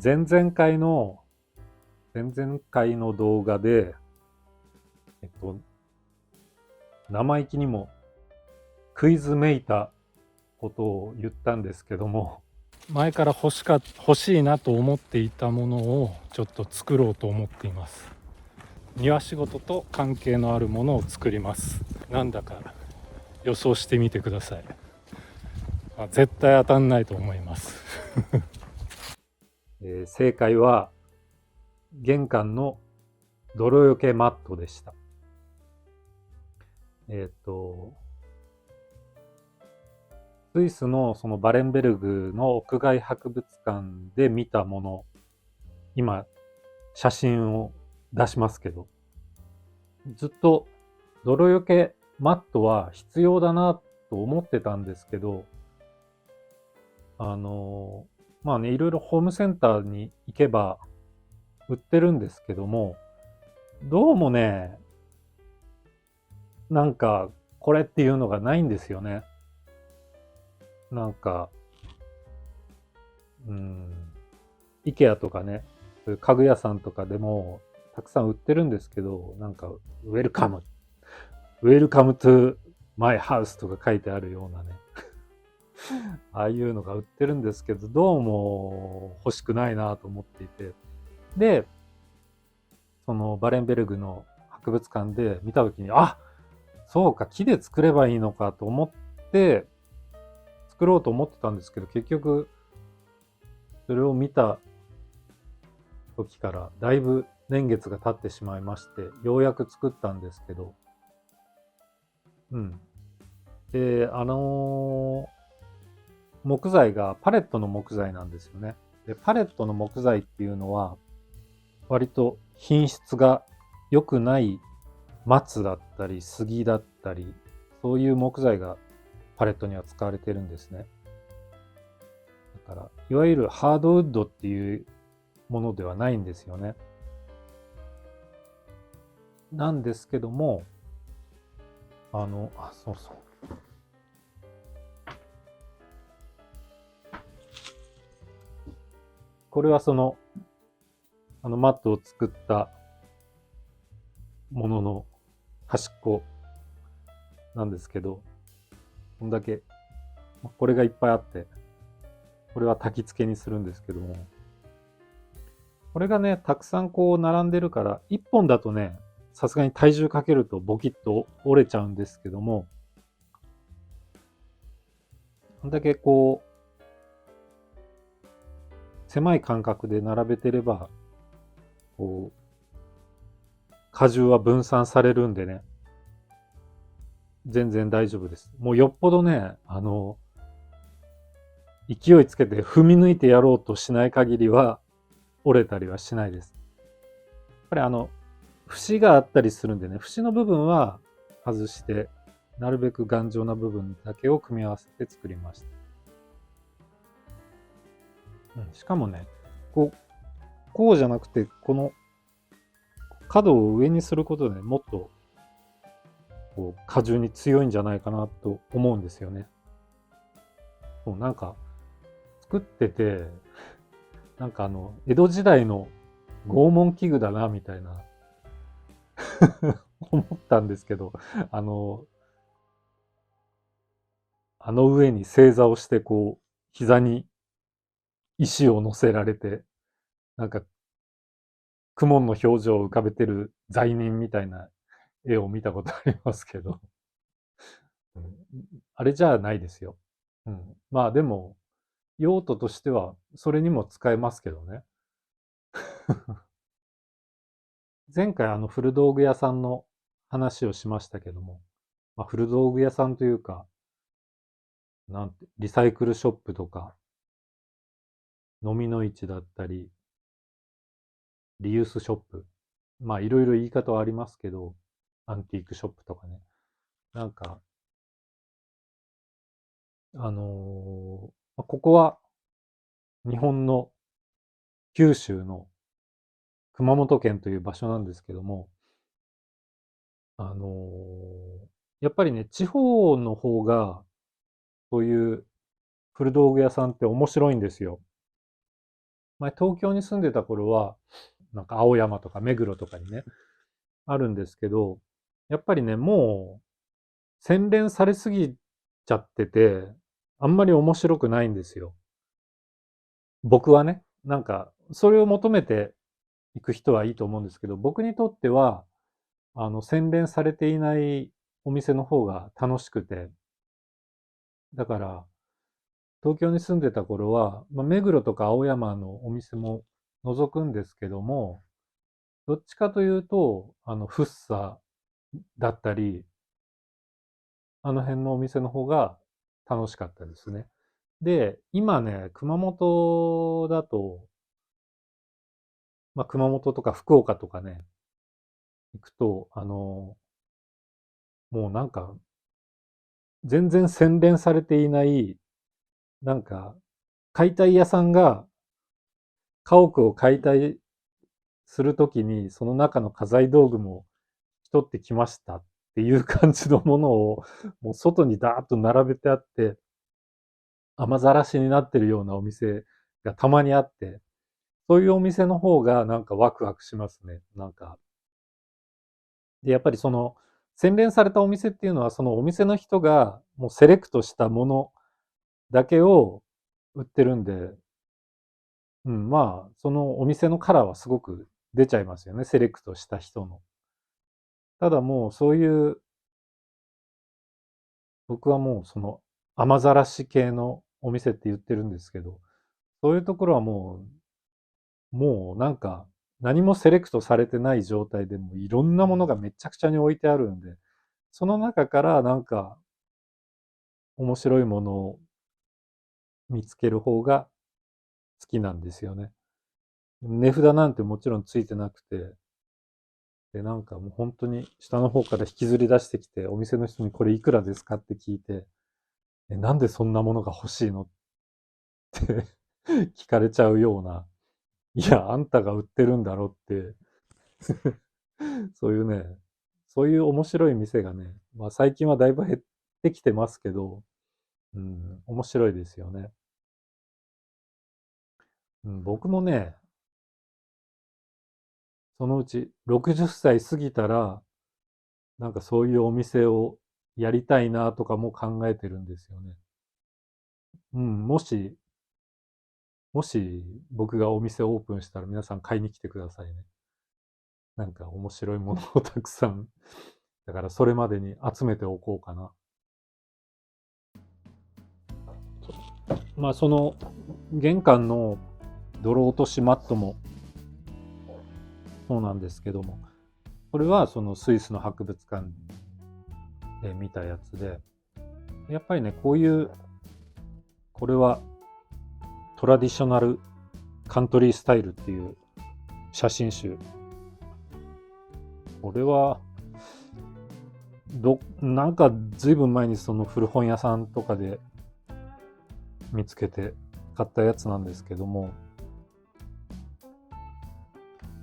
前々回の、前々回の動画で、えっと、生意気にもクイズめいたことを言ったんですけども、前から欲しいなと思っていたものをちょっと作ろうと思っています。庭仕事と関係のあるものを作ります。なんだか予想してみてください。絶対当たんないと思います。正解は玄関の泥除けマットでした。えっ、と、スイスのそのバレンベルグの屋外博物館で見たもの、今写真を出しますけど、ずっと泥除けマットは必要だなと思ってたんですけど、まあね、いろいろホームセンターに行けば売ってるんですけども、どうもね、なんかこれっていうのがないんですよね。なんか、うん、イケアとかね、そういう家具屋さんとかでもたくさん売ってるんですけど、なんか、ウェルカムトゥマイハウスとか書いてあるようなね、ああいうのが売ってるんですけど、どうも欲しくないなと思っていて。で、そのバレンベルグの博物館で見たときに、あ、そうか、木で作ればいいのかと思って、作ろうと思ってたんですけど、結局、それを見た時からだいぶ年月が経ってしまいまして、ようやく作ったんですけど、うん。で、木材がパレットの木材なんですよね。で、パレットの木材っていうのは、割と品質が良くない松だったり、杉だったり、そういう木材がパレットには使われてるんですね。だから、いわゆるハードウッドっていうものではないんですよね。なんですけども、そうそう。これはその、マットを作ったものの端っこなんですけど、こんだけ、これがいっぱいあって、これは焚き付けにするんですけども、これがね、たくさんこう並んでるから、一本だとね、さすがに体重かけるとボキッと折れちゃうんですけども、こんだけこう、狭い間隔で並べてれば、こう、荷重は分散されるんでね、全然大丈夫です。もうよっぽどね、勢いつけて踏み抜いてやろうとしない限りは折れたりはしないです。やっぱり節があったりするんでね、節の部分は外して、なるべく頑丈な部分だけを組み合わせて作りました。しかもね、こうじゃなくて、この角を上にすることでもっと荷重に強いんじゃないかなと思うんですよね。そうなんか作ってて、なんか江戸時代の拷問器具だなみたいな思ったんですけど、あの、あの上に正座をして膝に石を乗せられて、なんか苦悶の表情を浮かべてる罪人みたいな絵を見たことありますけど、うん、あれじゃないですよ。うん、まあでも、用途としてはそれにも使えますけどね。前回古道具屋さんの話をしましたけども、まあ、古道具屋さんというか、リサイクルショップとか、飲みの市だったり、リユースショップ。まあいろいろ言い方はありますけど、アンティークショップとかね。なんか、ここは日本の九州の熊本県という場所なんですけども、あのやっぱりね、地方の方が、そういう古道具屋さんって面白いんですよ。前東京に住んでた頃は、なんか青山とか目黒とかにね、あるんですけど、やっぱりね、もう洗練されすぎちゃってて、あんまり面白くないんですよ。僕はね、なんか、それを求めていく人はいいと思うんですけど、僕にとっては、洗練されていないお店の方が楽しくて、だから、東京に住んでた頃は、目黒とか青山のお店も覗くんですけども、どっちかというと、福生だったり、あの辺のお店の方が楽しかったですね。で、今ね、熊本だと、熊本とか福岡とかね、行くと、もうなんか、全然洗練されていない、なんか、解体屋さんが家屋を解体するときに、その中の家財道具も取ってきましたっていう感じのものを、もう外にダーッと並べてあって、雨ざらしになってるようなお店がたまにあって、そういうお店の方がなんかワクワクしますね。なんか。で、やっぱりその、洗練されたお店っていうのは、そのお店の人がもうセレクトしたものだけを売ってるんで、うん、そのお店のカラーはすごく出ちゃいますよね。セレクトした人の。ただもうそういう、僕はもうその雨ざらし系のお店って言ってるんですけど、そういうところはもうなんか何もセレクトされてない状態でもういろんなものがめちゃくちゃに置いてあるんで、その中からなんか面白いものを見つける方が好きなんですよね。値札なんてもちろんついてなくて、で、なんかもう本当に下の方から引きずり出してきて、お店の人にこれいくらですかって聞いて、なんでそんなものが欲しいのって聞かれちゃうような、いや、あんたが売ってるんだろってそういうね、そういう面白い店がね、最近はだいぶ減ってきてますけど、うん、面白いですよね。うん、僕もね、そのうち60歳過ぎたら、なんかそういうお店をやりたいなとかも考えてるんですよね。うん、もし僕がお店をオープンしたら皆さん買いに来てくださいね。なんか面白いものをたくさん。だからそれまでに集めておこうかな。その玄関の泥落としマットもそうなんですけども、これはそのスイスの博物館で見たやつで、やっぱりね、これはトラディショナルカントリースタイルっていう写真集。これは、なんかずいぶん前にその古本屋さんとかで見つけて買ったやつなんですけども、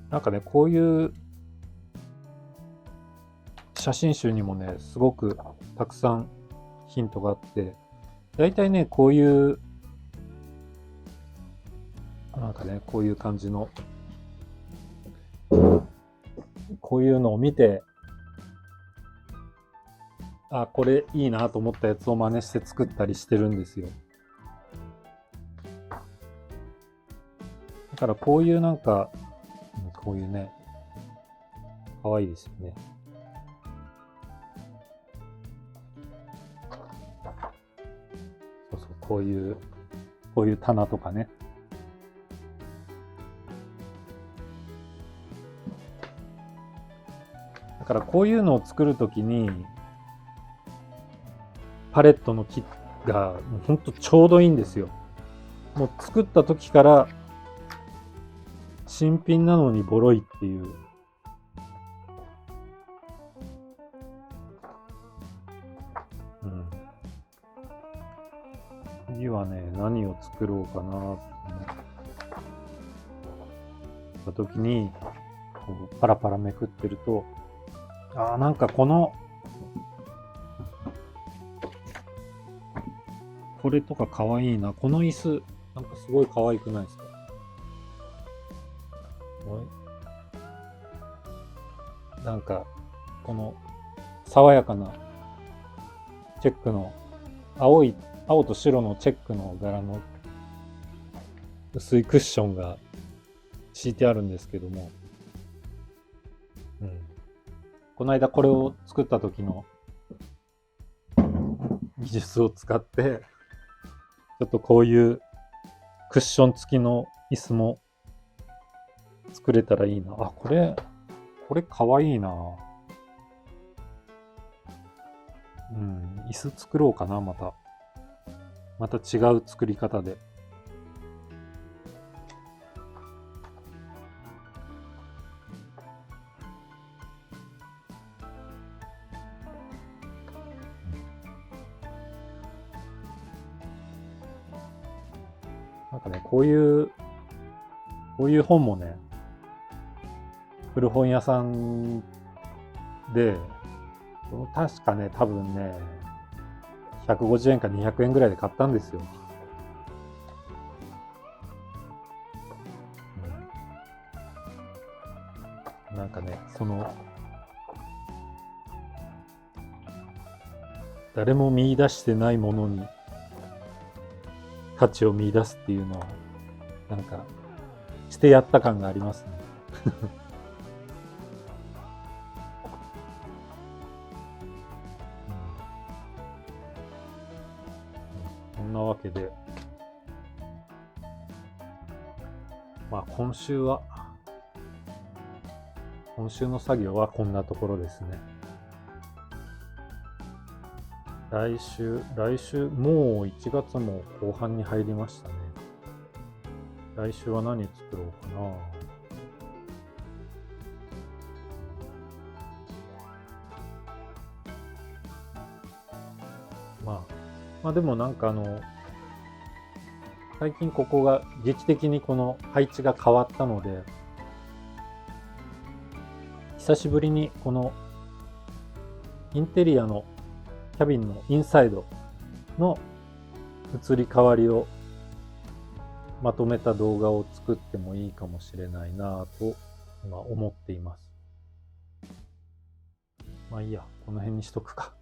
なんかね、こういう写真集にもね、すごくたくさんヒントがあって、だいたいね、なんかね、こういう感じの、こういうのを見て、あ、これいいなと思ったやつを真似して作ったりしてるんですよ。だからこういうなんか、こういうね、可愛いですよね。そうそう、こういう棚とかね。だからこういうのを作るときに、パレットの木がもうほんとちょうどいいんですよ。もう作った時から新品なのにボロいっていう。うん。次はね、何を作ろうかなと思った時に、こうパラパラめくってると、なんかこれとか可愛いな。この椅子、なんかすごい可愛くないですか？なんかこの爽やかなチェックの青と白のチェックの柄の薄いクッションが敷いてあるんですけども、この間これを作った時の技術を使ってちょっとこういうクッション付きの椅子も作れたらいいな。あ、これかわいいな。椅子作ろうかな、また違う作り方で。なんかね、こういう本もね、古本屋さんで、確かね、多分ね、150円か200円ぐらいで買ったんですよ。なんかね、誰も見出してないものに価値を見出すっていうのは、なんか、してやった感がありますね。そんなわけで、まあ今週の作業はこんなところですね。来週、もう1月も後半に入りましたね。来週は何作ろうかな。まあでもなんか最近ここが劇的にこの配置が変わったので、久しぶりにこのインテリアのキャビンのインサイドの移り変わりをまとめた動画を作ってもいいかもしれないなぁと今思っています。まあいいや、この辺にしとくか。